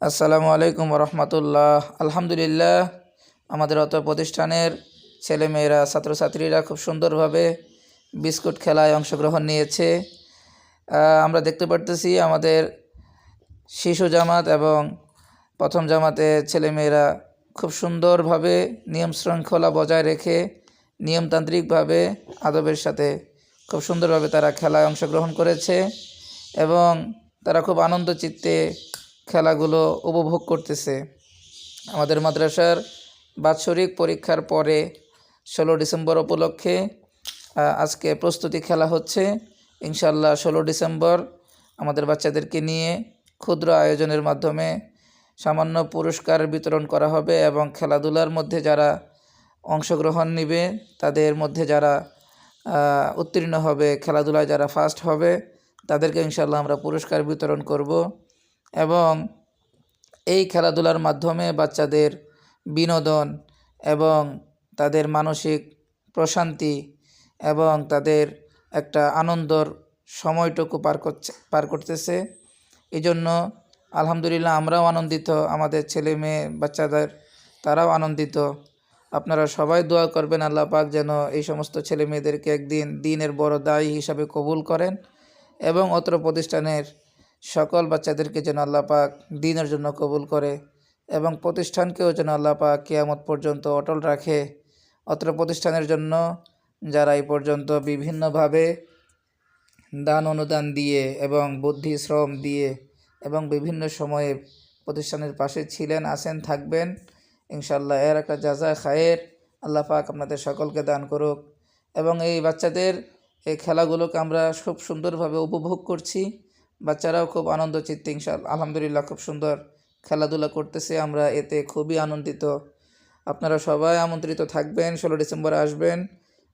আসসালামু আলাইকুম রহমতুল্লাহ। আলহামদুলিল্লাহ, আমাদের অত প্রতিষ্ঠানের ছেলেমেয়েরা ছাত্রছাত্রীরা খুব সুন্দরভাবে বিস্কুট খেলায় অংশগ্রহণ নিয়েছে। আমরা দেখতে পারতেছি আমাদের শিশু জামাত এবং প্রথম জামাতে ছেলেমেয়েরা খুব সুন্দরভাবে নিয়ম শৃঙ্খলা বজায় রেখে নিয়মতান্ত্রিকভাবে আদবের সাথে খুব সুন্দরভাবে তারা খেলায় অংশগ্রহণ করেছে এবং তারা খুব আনন্দ চিত্তে খেলাগুলো উপভোগ করতেছে। আমাদের মাদ্রাসার বাৎসরিক পরীক্ষার পরে 16 ডিসেম্বর উপলক্ষে আজকে প্রস্তুতি খেলা হচ্ছে। ইনশাল্লাহ 16 ডিসেম্বর আমাদের বাচ্চাদেরকে নিয়ে ক্ষুদ্র আয়োজনের মাধ্যমে সামান্য পুরস্কার বিতরণ করা হবে এবং খেলাধুলার মধ্যে যারা অংশগ্রহণ নেবে তাদের মধ্যে যারা উত্তীর্ণ হবে, খেলাধুলায় যারা ফার্স্ট হবে তাদেরকে ইনশাল্লাহ আমরা পুরস্কার বিতরণ করব এবং এই খেলাধুলার মাধ্যমে বাচ্চাদের বিনোদন এবং তাদের মানসিক প্রশান্তি এবং তাদের একটা আনন্দর সময়টুকু পার করতেছে। এই জন্য আলহামদুলিল্লাহ আমরাও আনন্দিত, আমাদের ছেলে মেয়ে বাচ্চাদের তারাও আনন্দিত। আপনারা সবাই দোয়া করবেন আল্লাহ পাক যেন এই সমস্ত ছেলে মেয়েদেরকে একদিন দিনের বড় দায়ী হিসাবে কবুল করেন এবং অত্র প্রতিষ্ঠানের সকল বাচ্চাদেরকে যেন আল্লাহ পাক দ্বীনের জন্য কবুল করে এবং প্রতিষ্ঠানকেও যেন আল্লাহ পাক কিয়ামত পর্যন্ত অটল রাখে। অত্র প্রতিষ্ঠানের জন্য যারা এই পর্যন্ত বিভিন্নভাবে দান অনুদান দিয়ে এবং বুদ্ধি শ্রম দিয়ে এবং বিভিন্ন সময়ে প্রতিষ্ঠানের পাশে ছিলেন, আছেন, থাকবেন, ইনশাল্লাহ এর একটা জাযা খায়ের আল্লাহ পাক আপনাদের সকলকে দান করুক। এবং এই বাচ্চাদের এই খেলাগুলোকে আমরা খুব সুন্দরভাবে উপভোগ করছি। বাচ্চারাও খুব আনন্দ চিত্তে ইনশাআল্লাহ আলহামদুলিল্লাহ খুব সুন্দর খেলাধুলা করতেছে, আমরা এতে খুবই আনন্দিত। আপনারা সবাই আমন্ত্রিত থাকবেন, 16 ডিসেম্বরে আসবেন,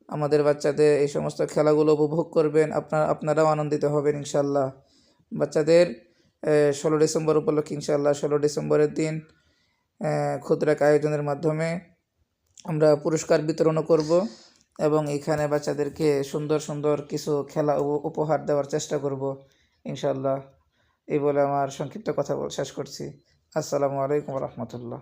আমাদের বাচ্চাদের এই সমস্ত খেলাগুলো উপভোগ করবেন, আপনারাও আনন্দিত হবেন ইনশাআল্লাহ। বাচ্চাদের 16 ডিসেম্বর উপলক্ষে ইনশাআল্লাহ 16 ডিসেম্বরের দিন ক্ষুদ্র এক আয়োজনের মাধ্যমে আমরা পুরস্কার বিতরণও করব এবং এখানে বাচ্চাদেরকে সুন্দর সুন্দর কিছু খেলা উপহার দেওয়ার চেষ্টা করব ইনশাআল্লাহ। এই বলে আমার সংক্ষিপ্ত কথা শেষ করছি। আসসালামু আলাইকুম রহমতুল্লাহ।